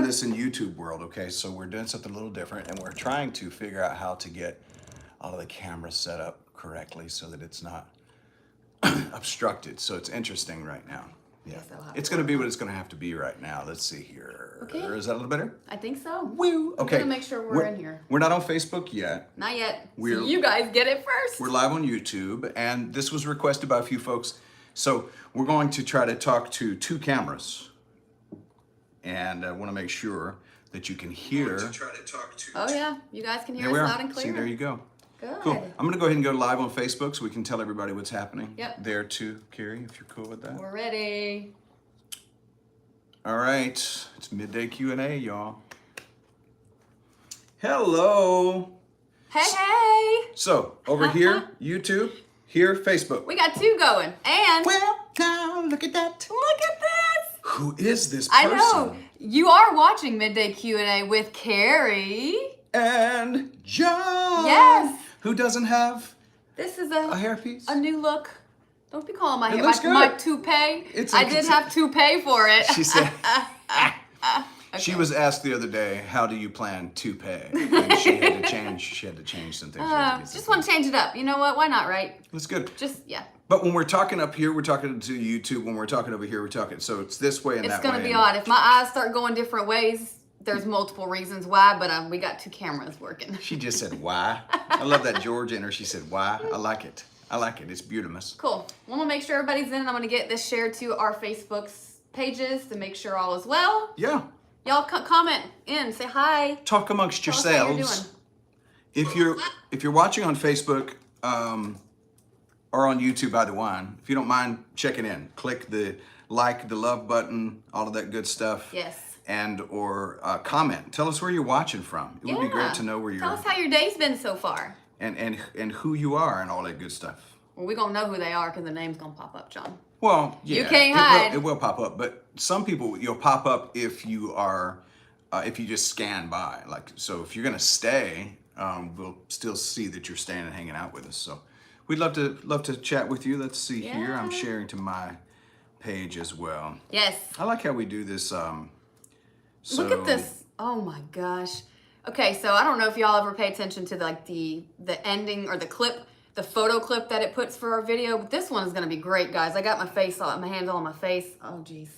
this in YouTube world, okay? So we're doing something a little different, and we're trying to figure out how to get all of the cameras set up correctly so that it's not obstructed. So it's interesting right now. Yeah, it's going to be what it's going to have to be right now. Let's see here. Okay. Is that a little better? I think so. Woo. Okay. I'm going to make sure we're in here. We're not on Facebook yet. Not yet. So you guys get it first. We're live on YouTube, and this was requested by a few folks. So we're going to try to talk to 2 cameras, and I want to make sure that you can hear. Oh yeah, you guys can hear us loud and clear. See, there you go. Good. Cool. I'm going to go ahead and go live on Facebook so we can tell everybody what's happening. Yep. There too, Kerri, if you're cool with that. We're ready. All right. It's Midday Q&A, y'all. Hello. Hey. So, over here, YouTube, here, Facebook. We got 2 going. And Well, now look at that. look at this. Who is this person? I know. You are watching Midday Q&A with Kerri. And John. Yes. Who doesn't have This is a hairpiece? a new look. Don't be calling my hair looks good. my toupee. I did have toupee for it. She said. She was asked the other day, "How do you plan to pay?" And she had to change. She had to change some things. Just want to change it up. You know what? Why not, right? That's good. Just yeah. But when we're talking up here, we're talking to YouTube. When we're talking over here, we're talking. So it's this way and that way. It's gonna be odd if my eyes start going different ways. There's multiple reasons why, but we got 2 cameras working. She just said why. I love that Georgia in her. She said why. I like it. I like it. It's beautiful. Cool. Well, I'm gonna make sure everybody's in. I'm gonna get this shared to our Facebook pages to make sure all is well. Yeah. Y'all comment in, say hi. Talk amongst Tell us how you're yourselves. If you're watching on Facebook or on YouTube, either one, if you don't mind checking in, click the like, the love button, all of that good stuff. Yes. And or comment. Tell us where you're watching from. It would be great to know where you're. Tell us how your day's been so far. And who you are and all that good stuff. Well, we're gonna know who they are because the name's gonna pop up, John. Well, yeah. You can't hide. It will pop up, but some people you'll pop up if you are, if you just scan by. Like so, if you're gonna stay, we'll still see that you're staying and hanging out with us. So, we'd love to chat with you. Let's see here. I'm sharing to my page as well. Yes. I like how we do this. Look at this. Oh my gosh. Okay, so I don't know if y'all ever pay attention to the ending or the clip, the photo clip that it puts for our video, but this one is gonna be great, guys. I got my hands all on my face. Oh geez.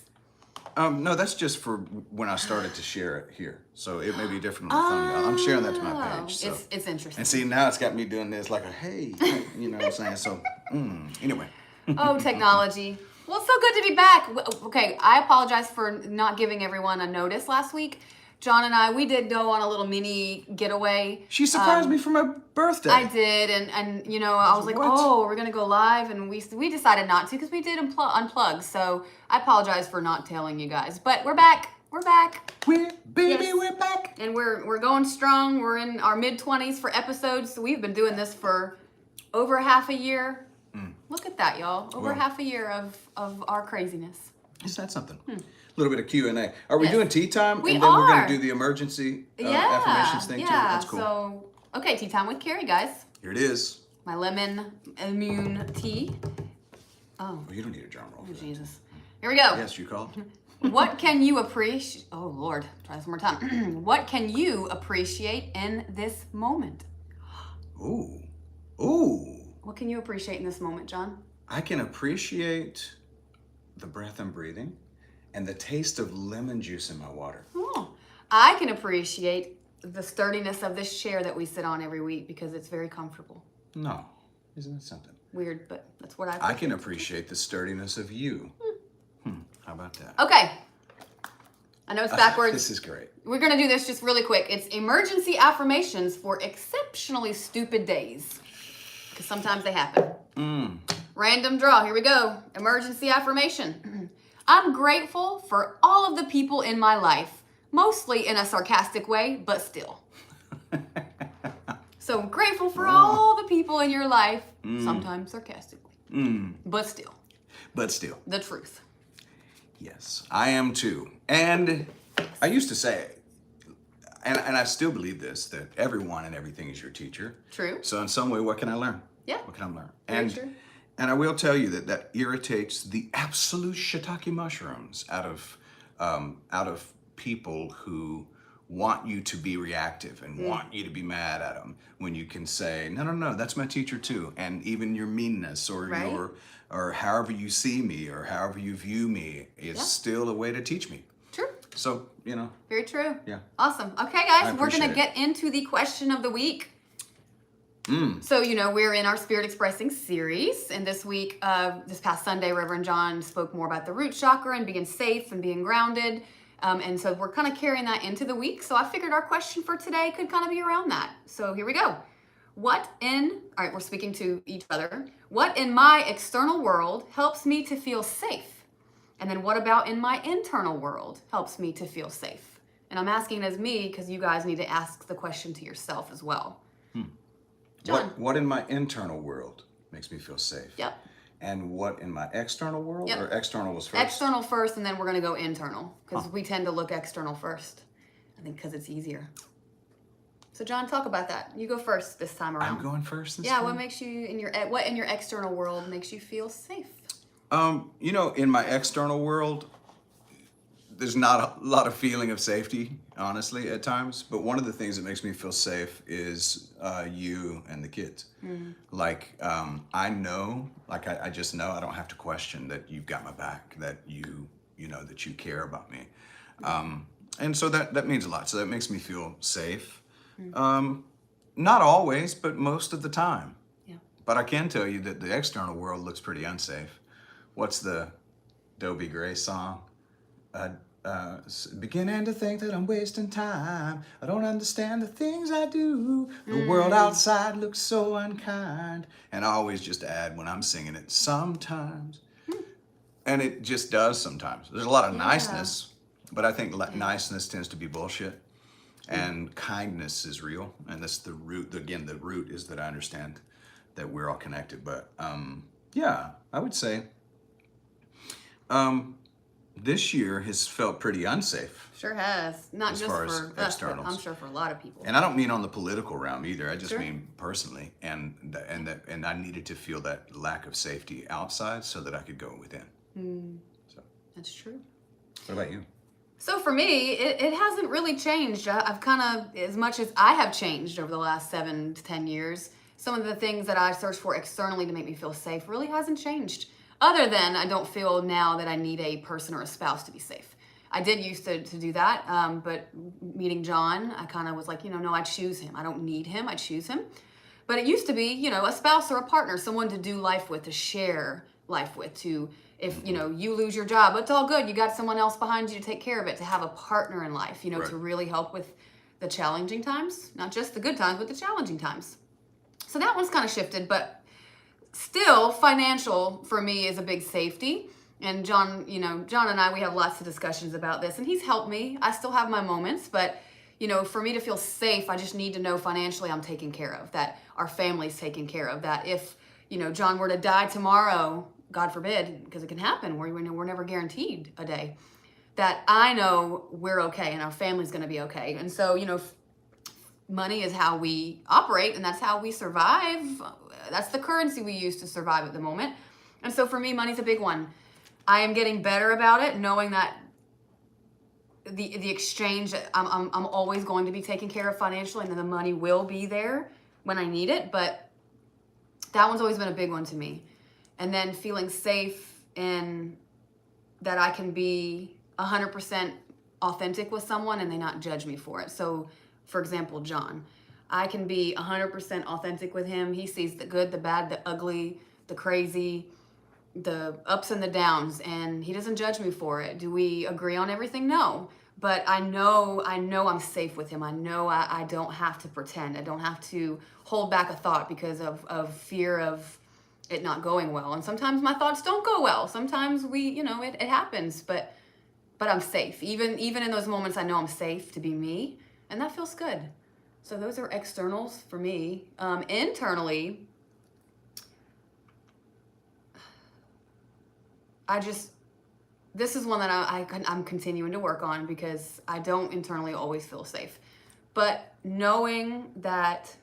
No, that's just for when I started to share it here. So it may be different on the thumbnail. I'm sharing that to my page. So. It's interesting. And see, now it's got me doing this like a hey, you know what I'm saying? So, anyway. Oh, technology. Well, it's so good to be back. Okay, I apologize for not giving everyone a notice last week. John and I, we did go on a little mini getaway. She surprised me for my birthday. I did, and you know, I was like, oh, we're gonna go live, and we decided not to because we did unplug. So I apologize for not telling you guys, but we're back. We're back. We're back. And we're going strong. We're in our mid-20s for episodes. So we've been doing this for over half a year. Look at that, y'all. Over half a year of our craziness. Isn't that something? A little bit of Q&A. Are we doing tea time? We and then are. we're going to do the emergency affirmations thing too? That's cool. So, okay, tea time with Kerri, guys. Here it is. My lemon immune tea. Oh, you don't need a drum roll for that. Jesus. Here we go. Yes, you called. What can you appreciate? Oh, Lord. Try this one more time. What can you appreciate in this moment? Ooh. What can you appreciate in this moment, John? I can appreciate the breath I'm breathing and the taste of lemon juice in my water. Oh, I can appreciate the sturdiness of this chair that we sit on every week because it's very comfortable. No, isn't that something? Weird, but that's what I can appreciate the sturdiness of you. How about that? Okay. I know it's backwards. This is great. We're going to do this just really quick. It's emergency affirmations for exceptionally stupid days. Because sometimes they happen. Random draw. Here we go. Emergency affirmation. I'm grateful for all of the people in my life. Mostly in a sarcastic way, but still. So grateful for all the people in your life. Sometimes sarcastically. But still. The truth. Yes, I am too. And I used to say, and I still believe this, that everyone and everything is your teacher. True. So in some way, what can I learn? Yeah. What can I learn? Very true. And I will tell you that irritates the absolute shiitake mushrooms out of people who want you to be reactive and want you to be mad at them, when you can say, no, no, no, that's my teacher too. And even your meanness or Right. or however you see me or however you view me is Yeah. still a way to teach me. True. So, Very true. Yeah. Awesome. Okay, guys, we're appreciate going to it. get into the question of the week. So, we're in our Spirit Expressing series. And this week, this past Sunday, Reverend John spoke more about the root chakra and being safe and being grounded. And so we're kind of carrying that into the week. So I figured our question for today could kind of be around that. So here we go. All right, we're speaking to each other. What in my external world helps me to feel safe? And then what about in my internal world helps me to feel safe? And I'm asking it as me because you guys need to ask the question to yourself as well. John. What in my internal world makes me feel safe? Yep. And what in my external world? Yep. Or external was first? External first, and then we're going to go internal because we tend to look external first. I think because it's easier. So, John, talk about that. You go first this time around. I'm going first this Yeah, time? what makes you what in your external world makes you feel safe? In my external world, there's not a lot of feeling of safety, honestly, at times. But one of the things that makes me feel safe is you and the kids. Like, I know, like I just know, I don't have to question that you've got my back, that that you care about me. And so that means a lot. So that makes me feel safe. Not always, but most of the time. Yeah. But I can tell you that the external world looks pretty unsafe. What's the Dobie Gray song? Beginning to think that I'm wasting time. I don't understand the things I do. The world outside looks so unkind. And I always just add when I'm singing it, sometimes. And it just does sometimes. There's a lot of niceness, but I think niceness tends to be bullshit. And kindness is real. And that's the root. Again, the root is that I understand that we're all connected. But I would say this year has felt pretty unsafe. Sure has. Not As just far as for us, but externals. I'm sure for a lot of people. And I don't mean on the political realm either. I just Sure. mean personally. And I needed to feel that lack of safety outside so that I could go within. So, That's true. what about you? So for me, it hasn't really changed. I've kind of, as much as I have changed over the last 7 to 10 years, some of the things that I search for externally to make me feel safe really hasn't changed. Other than I don't feel now that I need a person or a spouse to be safe. I did used to do that, but meeting John, I kind of was like, no, I choose him. I don't need him, I choose him. But it used to be, a spouse or a partner, someone to do life with, to share life with, if you lose your job, it's all good. You got someone else behind you to take care of it, to have a partner in life, Right. to really help with the challenging times, not just the good times, but the challenging times. So that one's kind of shifted, but still financial for me is a big safety. And John and I, we have lots of discussions about this, and he's helped me. I still have my moments, but for me to feel safe, I just need to know financially I'm taken care of, that our family's taken care of, that if, John were to die tomorrow, God forbid, because it can happen, we're never guaranteed a day, that I know we're okay and our family's going to be okay. And so, money is how we operate, and that's how we survive. That's the currency we use to survive at the moment. And so for me, money's a big one. I am getting better about it, knowing that the exchange, I'm always going to be taken care of financially, and then the money will be there when I need it. But that one's always been a big one to me. And then feeling safe in that I can be 100% authentic with someone and they not judge me for it. So, for example, John, I can be 100% authentic with him. He sees the good, the bad, the ugly, the crazy, the ups and the downs, and he doesn't judge me for it. Do we agree on everything? No. But I know I'm safe with him. I know I don't have to pretend. I don't have to hold back a thought because of fear of it not going well. And sometimes my thoughts don't go well. Sometimes it happens, but I'm safe. Even in those moments, I know I'm safe to be me, and that feels good. So those are externals for me. Internally, this is one that I'm continuing to work on because I don't internally always feel safe. But knowing that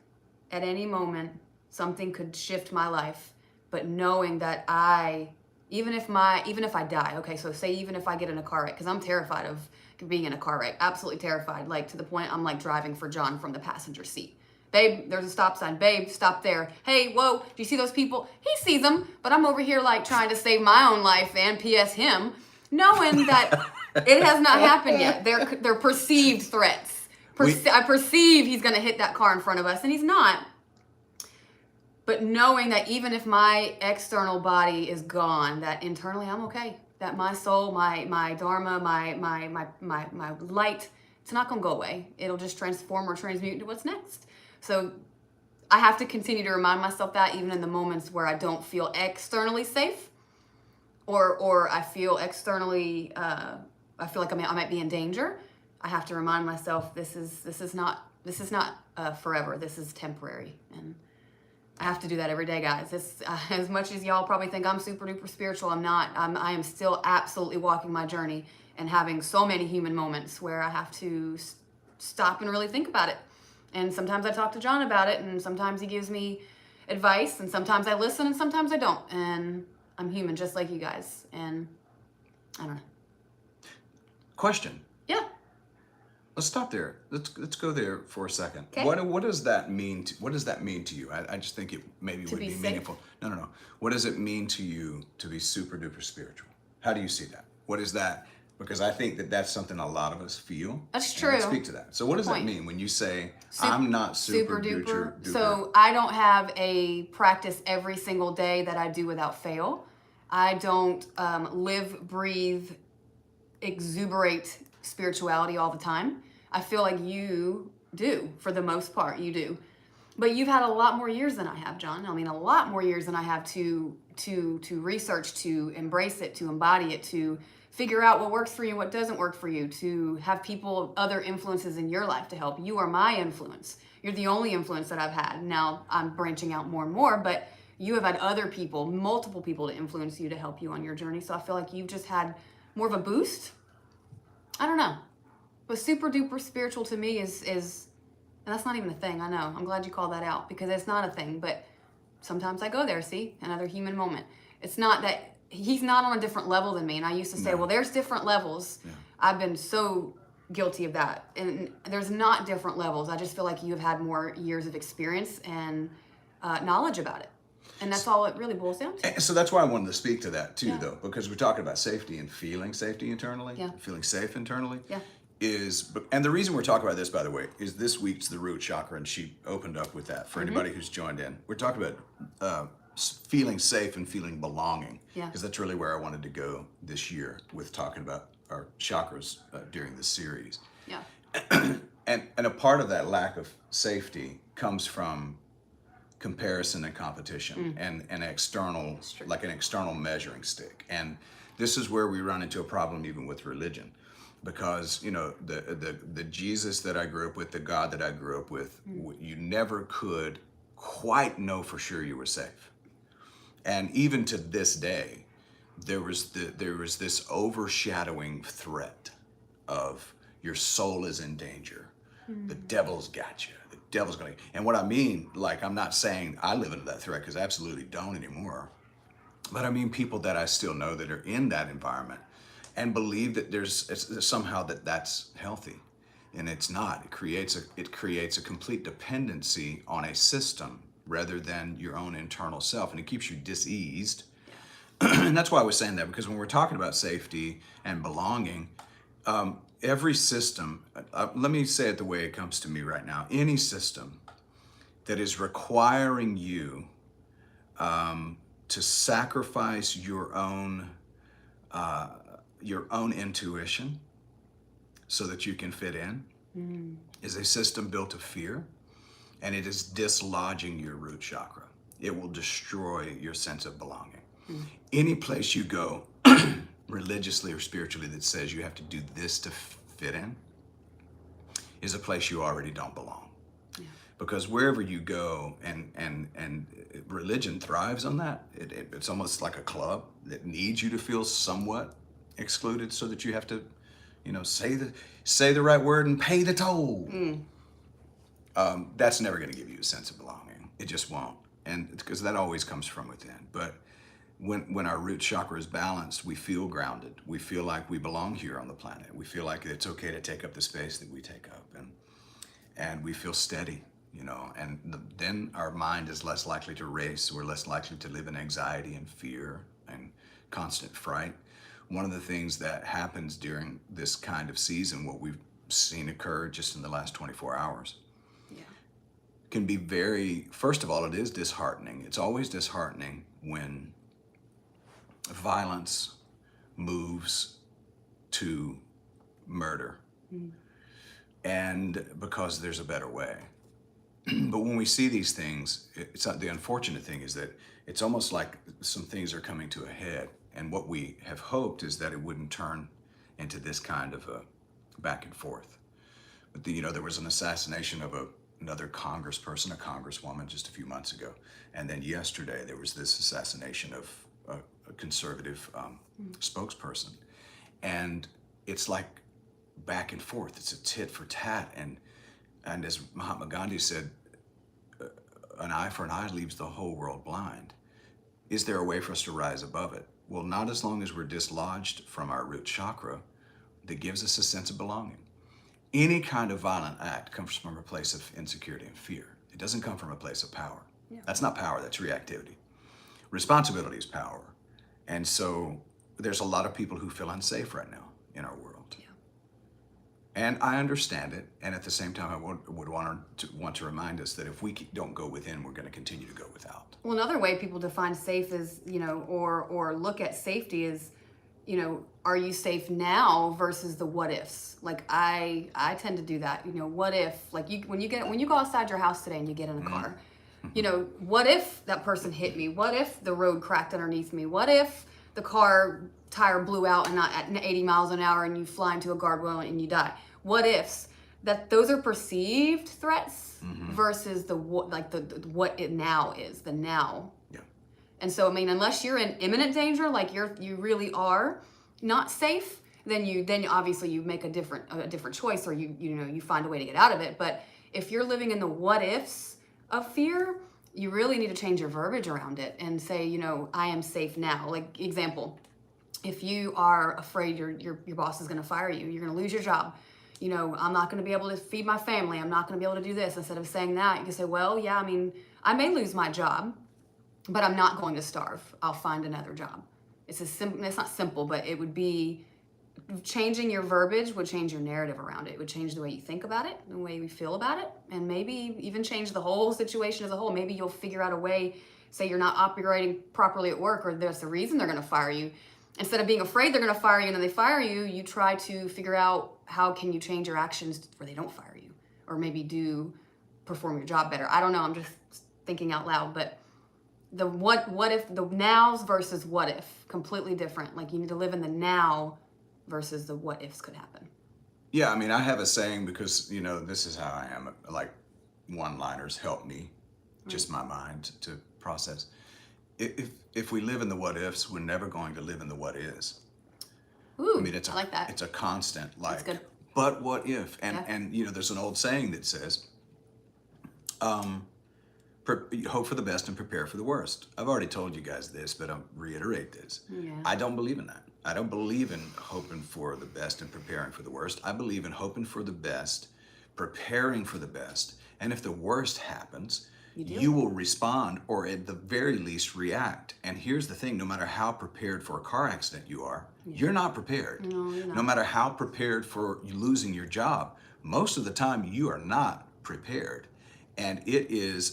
at any moment something could shift my life, but knowing that I even if I die, okay, so say even if I get in a car wreck, because I'm terrified of being in a car wreck, absolutely terrified, like to the point I'm like driving for John from the passenger seat. Babe, there's a stop sign. Babe, stop there. Hey, whoa, do you see those people? He sees them, but I'm over here like trying to save my own life and PS him, knowing that it has not happened yet. They're perceived threats. I perceive he's going to hit that car in front of us, and he's not. But knowing that even if my external body is gone, that internally I'm okay. That my soul, my dharma, my light, it's not going to go away. It'll just transform or transmute into what's next. So I have to continue to remind myself that even in the moments where I don't feel externally safe, or I feel externally, I feel like I might be in danger. I have to remind myself this is not forever. This is temporary, and I have to do that every day, guys. As much as y'all probably think I'm super duper spiritual, I'm not. I am still absolutely walking my journey and having so many human moments where I have to stop and really think about it. And sometimes I talk to John about it, and sometimes he gives me advice, and sometimes I listen, and sometimes I don't. And I'm human just like you guys. And I don't know. Question. Yeah. Let's stop there. Let's go there for a second. Okay. What does that mean? What does that mean to you? I just think it maybe would be meaningful. No. What does it mean to you to be super duper spiritual? How do you see that? What is that? Because I think that that's something a lot of us feel. That's true. Let's speak to that. So what does that mean when you say I'm not super duper? So I don't have a practice every single day that I do without fail. I don't live, breathe, exuberate spirituality all the time. I feel like you do, for the most part, you do. But you've had a lot more years than I have, John. I mean, a lot more years than I have to research, to embrace it, to embody it, to figure out what works for you and what doesn't work for you, to have people, other influences in your life to help. You are my influence. You're the only influence that I've had. Now I'm branching out more and more, but you have had other people, multiple people to influence you, to help you on your journey. So I feel like you've just had more of a boost. I don't know. But super duper spiritual to me is, and that's not even a thing, I know. I'm glad you called that out, because it's not a thing, but sometimes I go there, see? Another human moment. It's not that he's not on a different level than me. And I used to say, well, there's different levels. Yeah. I've been so guilty of that. And there's not different levels. I just feel like you've had more years of experience and knowledge about it. And that's all it really boils down to. So that's why I wanted to speak to that too, though, because we're talking about safety and feeling safety internally, feeling safe internally. Yeah. And the reason we're talking about this, by the way, is this week's the root chakra, and she opened up with that for anybody who's joined in. We're talking about feeling safe and feeling belonging, because that's really where I wanted to go this year with talking about our chakras during this series. Yeah. And a part of that lack of safety comes from comparison and competition and an external, like an external measuring stick. And this is where we run into a problem even with religion, because the Jesus that I grew up with, the God that I grew up with, you never could quite know for sure you were safe. And even to this day, there was this overshadowing threat of your soul is in danger. The devil's got you. The devil's going to. And what I mean, like, I'm not saying I live into that threat, because I absolutely don't anymore. But I mean people that I still know that are in that environment and believe that there's somehow that's healthy, and it's not. It creates a complete dependency on a system rather than your own internal self, and it keeps you diseased. And that's why I was saying that, because when we're talking about safety and belonging, every system, let me say it the way it comes to me right now, any system that is requiring you to sacrifice your own intuition so that you can fit in is a system built of fear, and it is dislodging your root chakra. It will destroy your sense of belonging. Any place you go religiously or spiritually that says you have to do this to fit in is a place you already don't belong. Yeah. Because wherever you go, and religion thrives on that. It's almost like a club that needs you to feel somewhat excluded, so that you have to, say the right word and pay the toll. That's never going to give you a sense of belonging. It just won't, and because that always comes from within. But when our root chakra is balanced, we feel grounded. We feel like we belong here on the planet. We feel like it's okay to take up the space that we take up, and we feel steady, you know. And then our mind is less likely to race. We're less likely to live in anxiety and fear and constant fright. One of the things that happens during this kind of season, what we've seen occur just in the last 24 hours, can be first of all, it is disheartening. It's always disheartening when violence moves to murder, and because there's a better way. But when we see these things, it's not, the unfortunate thing is that it's almost like some things are coming to a head, and what we have hoped is that it wouldn't turn into this kind of a back and forth. But there was an assassination of another congressperson, a congresswoman, just a few months ago, and then yesterday there was this assassination of a conservative spokesperson, and it's like back and forth. It's a tit for tat, and as Mahatma Gandhi said, an eye for an eye leaves the whole world blind. Is there a way for us to rise above it? Well, not as long as we're dislodged from our root chakra that gives us a sense of belonging. Any kind of violent act comes from a place of insecurity and fear. It doesn't come from a place of power. Yeah. That's not power, that's reactivity. Responsibility is power. And so there's a lot of people who feel unsafe right now in our world. Yeah. And I understand it. And at the same time, I would want to remind us that if we don't go within, we're going to continue to go without. Well, another way people define safe is, or look at safety is, are you safe now versus the what ifs? Like I tend to do that. What if, like when you go outside your house today and you get in a car, what if that person hit me? What if the road cracked underneath me? What if the car tire blew out and not at 80 miles an hour and you fly into a guardrail and you die? What ifs? That those are perceived threats versus the what it now is, the now. Yeah. And so, unless you're in imminent danger, like you really are not safe, then obviously you make a different choice, or you find a way to get out of it. But if you're living in the what ifs of fear, you really need to change your verbiage around it and say, I am safe now. Like example, if you are afraid your boss is going to fire you, you're going to lose your job. I'm not going to be able to feed my family. I'm not going to be able to do this. Instead of saying that, you can say, well, yeah, I may lose my job, but I'm not going to starve. I'll find another job. It's not simple, but it would be changing your verbiage would change your narrative around it. It would change the way you think about it, the way you feel about it, and maybe even change the whole situation as a whole. Maybe you'll figure out a way, say you're not operating properly at work, or that's the reason they're going to fire you. Instead of being afraid they're going to fire you and then they fire you, you try to figure out how can you change your actions where they don't fire you, or maybe perform your job better. I don't know. I'm just thinking out loud, but the what if, the nows versus what if, completely different. Like you need to live in the now versus the what ifs could happen. Yeah, I have a saying because, this is how I am. Like one-liners help me, just my mind to process. If we live in the what ifs, we're never going to live in the what is. Ooh, I like that. It's a constant, like, that's good. But what if? And there's an old saying that says, hope for the best and prepare for the worst. I've already told you guys this, but I'll reiterate this. Yeah. I don't believe in that. I don't believe in hoping for the best and preparing for the worst. I believe in hoping for the best, preparing for the best, and if the worst happens, you will respond, or at the very least react. And here's the thing, no matter how prepared for a car accident you are, you're not prepared. No, you're not. No matter how prepared for you losing your job, most of the time you are not prepared. And if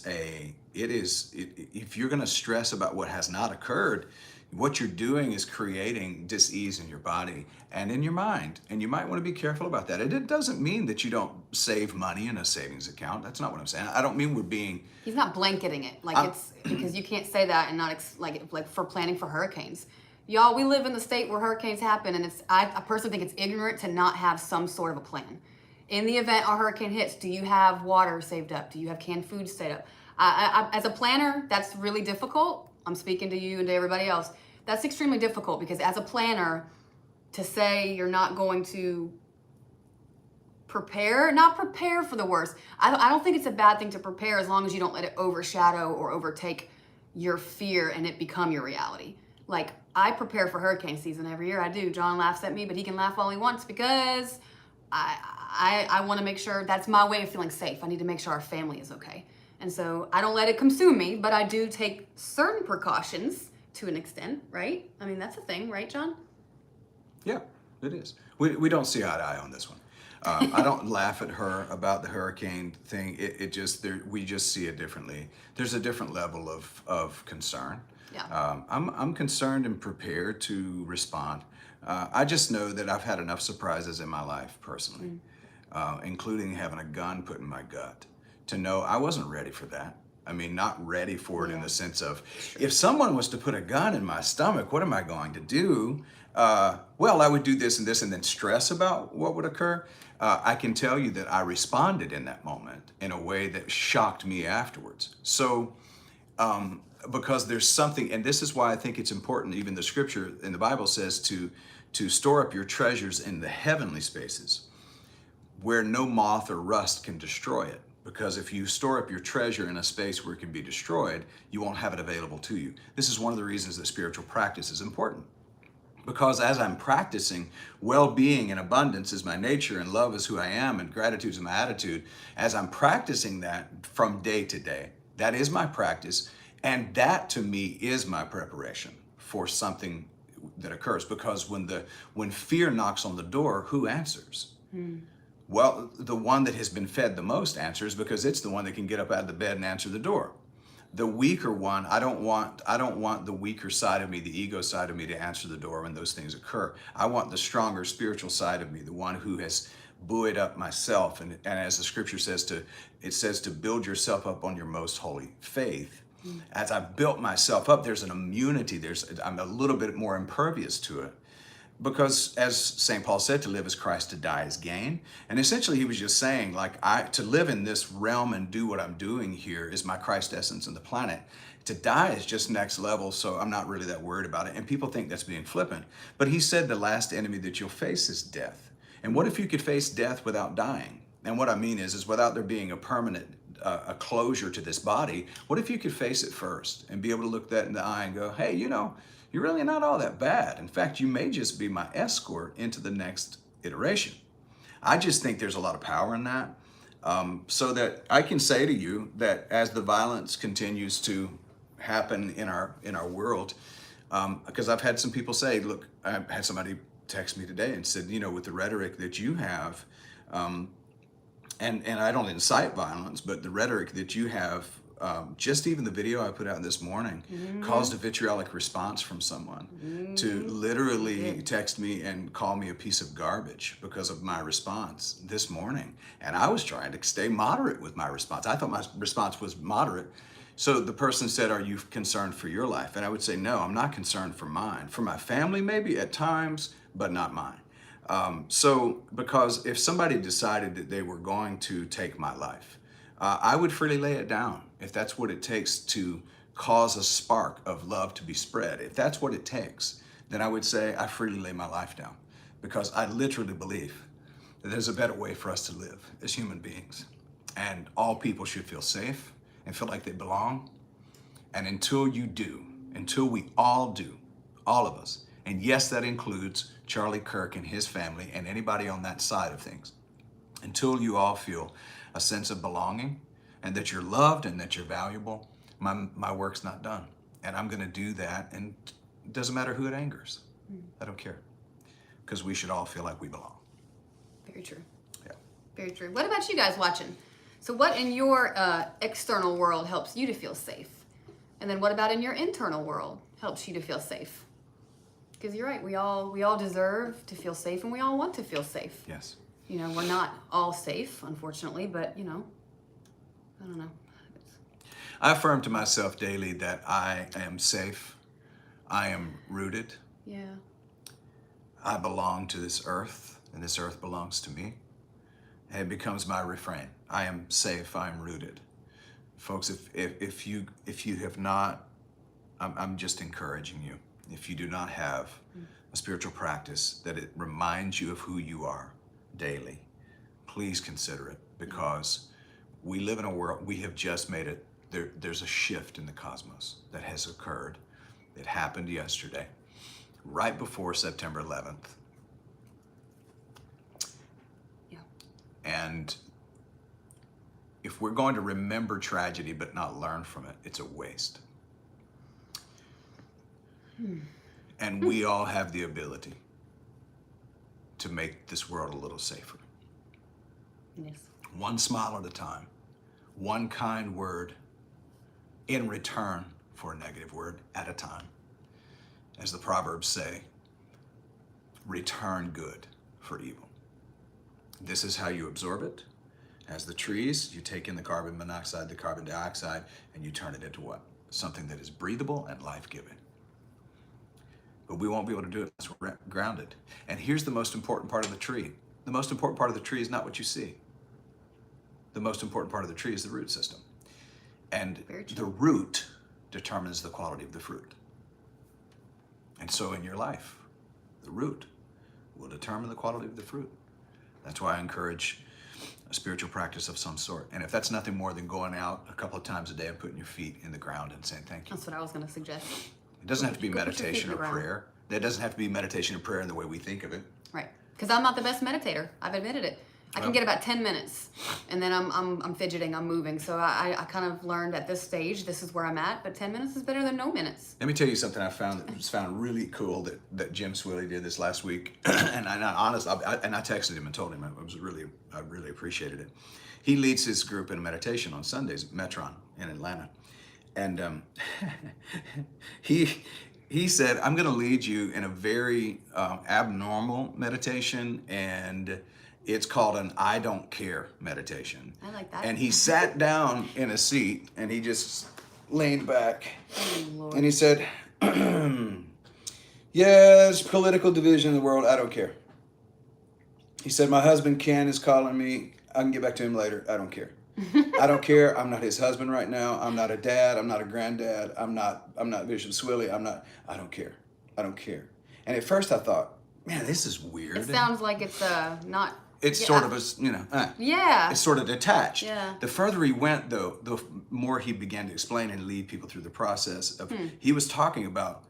you're going to stress about what has not occurred, what you're doing is creating dis-ease in your body and in your mind. And you might want to be careful about that. And it doesn't mean that you don't save money in a savings account. That's not what I'm saying. I don't mean we're being... He's not blanketing it. Like it's because you can't say that and not like for planning for hurricanes. Y'all, we live in the state where hurricanes happen, and I personally think it's ignorant to not have some sort of a plan. In the event a hurricane hits, do you have water saved up? Do you have canned food saved up? As a planner, that's really difficult. I'm speaking to you and to everybody else. That's extremely difficult because as a planner, to say you're not going to not prepare for the worst. I don't think it's a bad thing to prepare as long as you don't let it overshadow or overtake your fear and it become your reality. Like, I prepare for hurricane season every year. I do. John laughs at me, but he can laugh all he wants because I want to make sure that's my way of feeling safe. I need to make sure our family is okay. And so I don't let it consume me, but I do take certain precautions to an extent, right? I mean, that's a thing, right, John? Yeah, it is. We don't see eye to eye on this one. I don't laugh at her about the hurricane thing. We just see it differently. There's a different level of concern. Yeah. I'm concerned and prepared to respond. I just know that I've had enough surprises in my life personally, including having a gun put in my gut, to know I wasn't ready for that. I mean, not ready for it in the sense of, if someone was to put a gun in my stomach, what am I going to do? Well, I would do this and this and then stress about what would occur. I can tell you that I responded in that moment in a way that shocked me afterwards. So, because there's something, and this is why I think it's important, even the scripture in the Bible says to store up your treasures in the heavenly spaces where no moth or rust can destroy it. Because if you store up your treasure in a space where it can be destroyed, you won't have it available to you. This is one of the reasons that spiritual practice is important. Because as I'm practicing, well-being and abundance is my nature, and love is who I am, and gratitude is my attitude. As I'm practicing that from day to day, that is my practice, and that to me is my preparation for something that occurs. Because when fear knocks on the door, who answers? Well, the one that has been fed the most answers, because it's the one that can get up out of the bed and answer the door. The weaker one, I don't want the weaker side of me, the ego side of me, to answer the door when those things occur. I want the stronger spiritual side of me, the one who has buoyed up myself. And as the scripture says, it says to build yourself up on your most holy faith. As I've built myself up, there's an immunity. I'm a little bit more impervious to it. Because as St. Paul said, to live is Christ, to die is gain. And essentially he was just saying, like, to live in this realm and do what I'm doing here is my Christ essence on the planet. To die is just next level, so I'm not really that worried about it. And people think that's being flippant. But he said the last enemy that you'll face is death. And what if you could face death without dying? And what I mean is without there being a permanent a closure to this body, what if you could face it first and be able to look that in the eye and go, hey, you're really not all that bad. In fact, you may just be my escort into the next iteration. I just think there's a lot of power in that. So that I can say to you that as the violence continues to happen in our world, because I've had some people say, look, I had somebody text me today and said, with the rhetoric that you have, and I don't incite violence, but the rhetoric that you have, just even the video I put out this morning caused a vitriolic response from someone to literally text me and call me a piece of garbage because of my response this morning. And I was trying to stay moderate with my response. I thought my response was moderate. So the person said, are you concerned for your life? And I would say, no, I'm not concerned for mine. For my family, maybe at times, but not mine. Because if somebody decided that they were going to take my life, I would freely lay it down if that's what it takes to cause a spark of love to be spread. If that's what it takes, then I would say I freely lay my life down, because I literally believe that there's a better way for us to live as human beings. And all people should feel safe and feel like they belong. And until we all do, all of us, and yes, that includes Charlie Kirk and his family and anybody on that side of things, until you all feel a sense of belonging and that you're loved and that you're valuable, my work's not done. And I'm gonna do that, and it doesn't matter who it angers. I don't care, because we should all feel like we belong. Very true. Yeah. Very true. What about you guys watching? So what in your external world helps you to feel safe? And then what about in your internal world helps you to feel safe? Because you're right, we all deserve to feel safe, and we all want to feel safe. Yes. We're not all safe, unfortunately, but I don't know. I affirm to myself daily that I am safe. I am rooted. Yeah. I belong to this earth, and this earth belongs to me. And it becomes my refrain. I am safe. I am rooted. Folks, if you have not, I'm just encouraging you. If you do not have a spiritual practice that it reminds you of who you are daily, please consider it, because we live in a world, we have just made it, there's a shift in the cosmos that has occurred, that happened yesterday, right before September 11th. Yeah. And if we're going to remember tragedy but not learn from it, it's a waste. And we all have the ability to make this world a little safer. Yes. One smile at a time, one kind word in return for a negative word at a time. As the Proverbs say, return good for evil. This is how you absorb it. As the trees, you take in the carbon monoxide, the carbon dioxide, and you turn it into what? Something that is breathable and life-giving. But we won't be able to do it unless we're grounded. And here's the most important part of the tree. The most important part of the tree is not what you see. The most important part of the tree is the root system. And the root determines the quality of the fruit. And so in your life, the root will determine the quality of the fruit. That's why I encourage a spiritual practice of some sort. And if that's nothing more than going out a couple of times a day and putting your feet in the ground and saying thank you. That's what I was going to suggest. It doesn't have to be meditation or prayer. That doesn't have to be meditation or prayer in the way we think of it. Right. Because I'm not the best meditator. I've admitted it. I can get about 10 minutes and then I'm fidgeting, I'm moving. So I kind of learned at this stage, this is where I'm at, but 10 minutes is better than no minutes. Let me tell you something I found that was found really cool that Jim Swilly did this last week. And I texted him and told him I really appreciated it. He leads his group in meditation on Sundays at Metron in Atlanta. And he said, I'm going to lead you in a very abnormal meditation, and it's called an I don't care meditation. I like that. And he sat down in a seat and he just leaned back. Oh, Lord. And he said, yes, political division in the world, I don't care. He said, my husband Ken is calling me. I can get back to him later. I don't care. I don't care. I'm not his husband right now. I'm not a dad. I'm not a granddad. I'm not Bishop Swilly. I don't care. I don't care. And at first I thought, man, this is weird. It sounds like it's not. It's sort of Yeah. It's sort of detached. Yeah. The further he went, though, the more he began to explain and lead people through the process of, he was talking about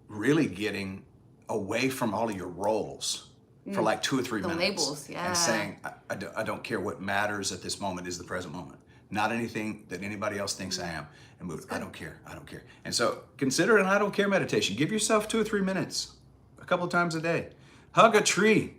really getting away from all of your roles for like 2 or 3 minutes. Labels, yeah. And saying, I don't care, what matters at this moment is the present moment. Not anything that anybody else thinks I am. And move, I don't care, I don't care. And so consider an I don't care meditation. Give yourself 2 or 3 minutes, a couple times a day. Hug a tree.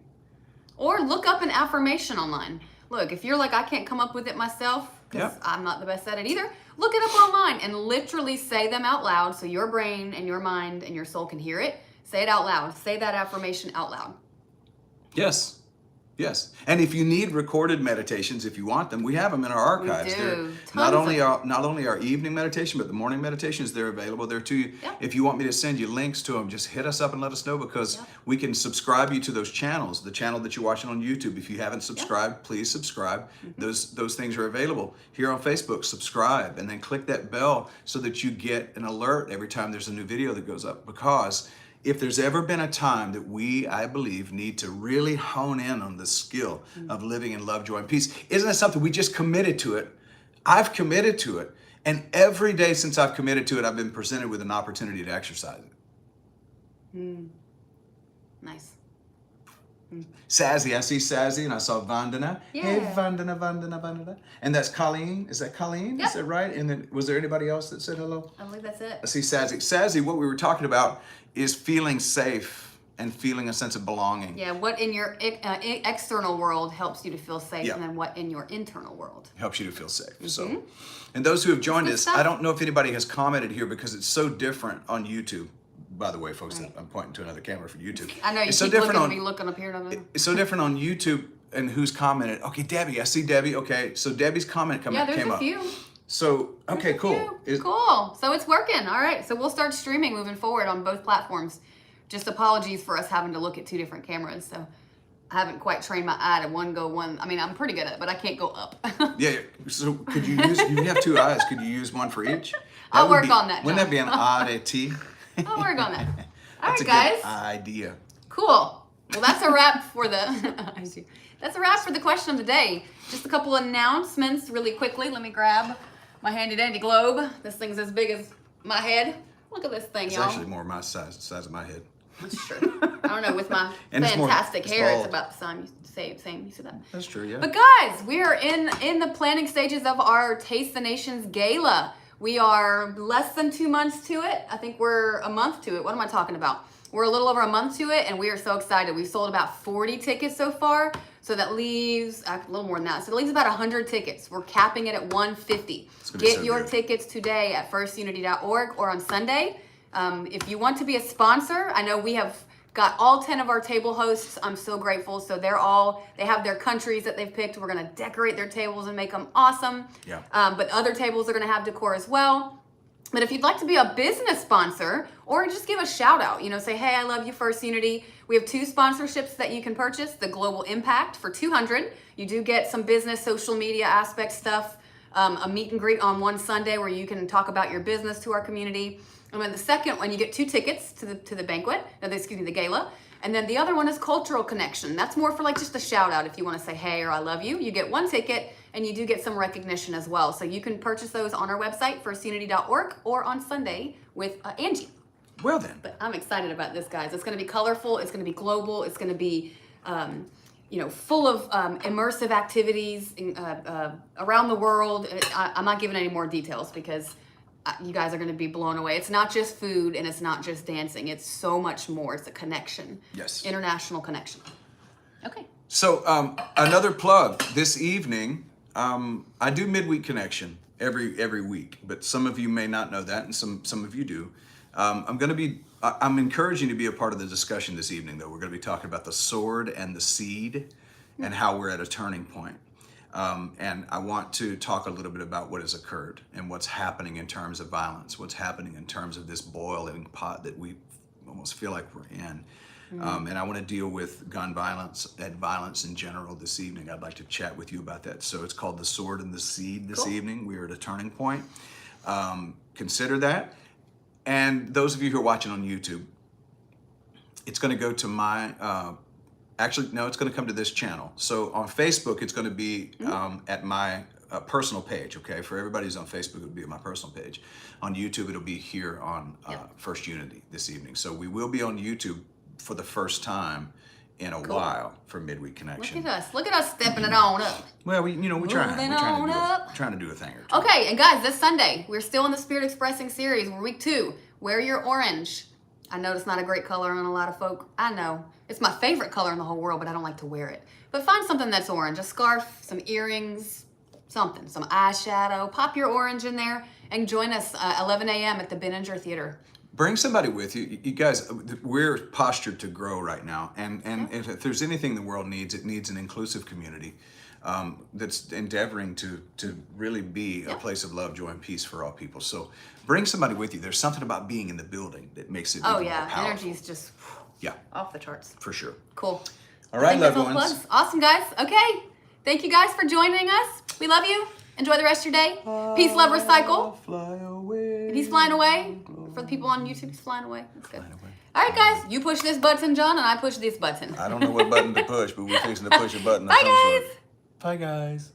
Or look up an affirmation online. Look, if you're like, I can't come up with it myself, because I'm not the best at it either, look it up online and literally say them out loud so your brain and your mind and your soul can hear it. Say it out loud. Say that affirmation out loud. Yes. Yes. And if you need recorded meditations, if you want them, we have them in our archives. We do. Not only our evening meditation, but the morning meditations, they're available there too. Yep. If you want me to send you links to them, just hit us up and let us know, because we can subscribe you to those channels. The channel that you're watching on YouTube, if you haven't subscribed, please subscribe. Those things are available. Here on Facebook, subscribe and then click that bell so that you get an alert every time there's a new video that goes up, because if there's ever been a time that we, I believe, need to really hone in on the skill of living in love, joy, and peace, isn't that something we just committed to it? I've committed to it. And every day since I've committed to it, I've been presented with an opportunity to exercise it. Nice. Sazzy, I see Sazzy, and I saw Vandana. Yeah. Hey, Vandana. And that's Colleen. Is that Colleen? Yep. Is that right? And then was there anybody else that said hello? I believe that's it. I see Sazzy. Sazzy, what we were talking about is feeling safe and feeling a sense of belonging. Yeah, what in your external world helps you to feel safe, and then what in your internal world Helps you to feel safe. So, and those who have joined us, I don't know if anybody has commented here because it's so different on YouTube. By the way, folks, I'm pointing to another camera for YouTube. I know you it's keep so different looking at me looking up here. It's so different on YouTube and who's commented. Okay, Debbie, I see Debbie. Okay, so Debbie's comment came up. There's a few. So, okay, cool. Cool. So it's working. All right. So we'll start streaming moving forward on both platforms. Just apologies for us having to look at 2 different cameras. So I haven't quite trained my eye to one. I mean, I'm pretty good at it, but I can't go up. Yeah. So could you use, you have 2 eyes. Could you use one for each? I'll work on that, Wouldn't that be an oddity? I'll work on that. All That's right, guys. a good idea. Cool. Well, that's a wrap for the that's a wrap for the question of the day. Just a couple announcements really quickly. Let me grab my handy dandy globe. This thing's as big as my head. Look at this thing, It's y'all. actually more my size, the size of my head. That's true. I don't know. With my And it's fantastic hair, bald. it's about the same. You see that? That's true, yeah. But guys, we are in the planning stages of our Taste the Nations Gala. We are less than 2 months to it. I think we're a month to it. What am I talking about? We're a little over a month to it, and we are so excited. We've sold about 40 tickets so far, so that leaves a little more than that. So it leaves about 100 tickets. We're capping it at 150. Get so your good. tickets today at firstunity.org or on Sunday. If you want to be a sponsor, I know we have got all 10 of our table hosts. I'm so grateful. So they have their countries that they've picked. We're going to decorate their tables and make them awesome. Yeah. But other tables are going to have decor as well. But if you'd like to be a business sponsor or just give a shout out, say, hey, I love you, First Unity. We have 2 sponsorships that you can purchase. The Global Impact for $200. You do get some business social media aspect stuff, a meet and greet on one Sunday where you can talk about your business to our community. And then the second one, you get 2 tickets to the banquet, the gala. And then the other one is Cultural Connection. That's more for like just a shout out. If you want to say, hey, or I love you, you get 1 ticket and you do get some recognition as well. So you can purchase those on our website, firstunity.org, or on Sunday with Angie. Well then. But I'm excited about this, guys. It's going to be colorful. It's going to be global. It's going to be, full of immersive activities around the world. I'm not giving any more details because you guys are going to be blown away. It's not just food and it's not just dancing. It's so much more. It's a connection. Yes. International connection. Okay. So another plug this evening. I do midweek connection every week, but some of you may not know that, and some of you do. I'm encouraging you to be a part of the discussion this evening, though. We're going to be talking about the sword and the seed, and how we're at a turning point. And I want to talk a little bit about what has occurred and what's happening in terms of violence, what's happening in terms of this boiling pot that we almost feel like we're in. And I want to deal with gun violence and violence in general this evening. I'd like to chat with you about that. So it's called The Sword and the Seed this evening. We are at a turning point. Consider that. And those of you who are watching on YouTube, it's going to go to my, actually, no, it's going to come to this channel. So on Facebook, it's going to be at my personal page, okay? For everybody who's on Facebook, it would be on my personal page. On YouTube, it'll be here on First Unity this evening. So we will be on YouTube for the first time in a while for Midweek Connection. Look at us stepping it on up. Well, we're trying to do a thing or two. Okay, and guys, this Sunday, we're still in the Spirit Expressing series. We're week 2. Wear your orange. I know it's not a great color on a lot of folk. I know. It's my favorite color in the whole world, but I don't like to wear it. But find something that's orange. A scarf, some earrings, something. Some eyeshadow. Pop your orange in there and join us 11 a.m. at the Benninger Theater. Bring somebody with you. You guys, we're postured to grow right now. And if there's anything the world needs, it needs an inclusive community that's endeavoring to really be a place of love, joy, and peace for all people. So bring somebody with you. There's something about being in the building that makes it even more powerful. Energy's just off the charts. For sure. Cool. All right, loved ones. Plugs. Awesome, guys. Okay. Thank you guys for joining us. We love you. Enjoy the rest of your day. Peace, love, recycle. Fly away. He's flying away. For the people on YouTube, he's flying away. That's good. All right, guys. You push this button, John, and I push this button. I don't know what button to push, but we're fixing to push a button. Bye, guys. Bye, guys.